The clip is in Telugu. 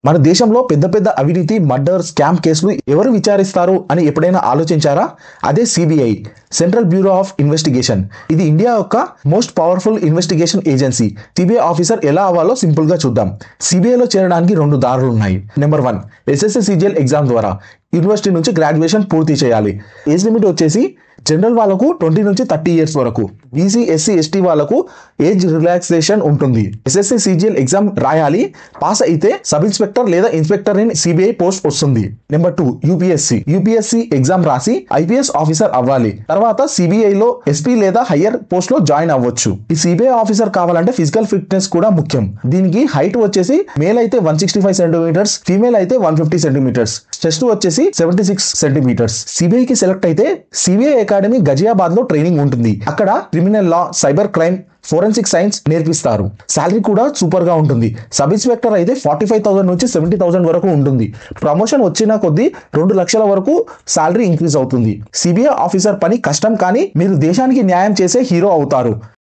మన దేశంలో పెద్ద పెద్ద అవినీతి మర్డర్ స్కామ్ కేసులు ఎవరు విచారిస్తారు అని ఎప్పుడైనా ఆలోచించారా? అదే CBI, central bureau of investigation. ఇది ఇండియా యొక్క most powerful investigation agency. CBI officer ఎలా అవ్వాలో సింపుల్ గా చూద్దాం. సిబిఐలో చేరడానికి 2 దారులు ఉన్నాయి. నెంబర్ 1, ఎస్ఎస్సి సిజిఎల్ ఎగ్జామ్ ద్వారా యూనివర్సిటీ నుంచి గ్రాడ్యుయేషన్ పూర్తి చేయాలి. ఏజ్ లిమిట్ వచ్చేసి జనరల్ వాళ్ళకు 20 నుంచి 30 ఇయర్స్ వరకు, బీసీ ఎస్సీ ఎస్టీ వాళ్ళకు ఏజ్ రిలాక్సేషన్ ఉంటుంది. ఎస్ఎస్సి సిజిఎల్ ఎగ్జామ్ రాయాలి. పాస్ అయితే సబ్ ఇన్స్పెక్టర్ లేదా ఇన్స్పెక్టర్ ఇన్ సిబిఐ పోస్ట్ వస్తుంది. నెంబర్ 2, యూపీఎస్సీ ఎగ్జామ్ రాసి ఐపీఎస్ ఆఫీసర్ అవ్వాలి. తర్వాత సిబిఐ లో ఎస్పీ లేదా హయ్యర్ పోస్ట్ లో జాయిన్ అవ్వచ్చు. ఈ సిబిఐ ఆఫీసర్ కావాలంటే ఫిజికల్ ఫిట్నెస్ కూడా ముఖ్యం. దీనికి హైట్ వచ్చేసి మేల్ అయితే 165 సెంటీమీటర్స్, ఫీమేల్ అయితే 150 సెంటీమీటర్స్, చెస్ట్ వచ్చేసి 76 సెంటీమీటర్స్. సిబిఐ కి సెలెక్ట్ అయితే సిబిఐ అకాడమీ గజియాబాద్ లో ట్రైనింగ్ ఉంటుంది. అక్కడ క్రిమినల్ లా, సైబర్ క్రైమ్, ఫోరెన్సిక్ సైన్స్ నేర్పిస్తారు. శాలరీ కూడా సూపర్ గా ఉంటుంది. సబ్ ఇన్స్పెక్టర్ అయితే 45,000 నుంచి 70,000 వరకు ఉంటుంది. ప్రమోషన్ వచ్చిన కొద్దీ 2 లక్షల వరకు శాలరీ ఇంక్రీజ్ అవుతుంది. సిబిఐ ఆఫీసర్ పని కష్టం, కానీ మీరు దేశానికి న్యాయం చేసే హీరో అవుతారు.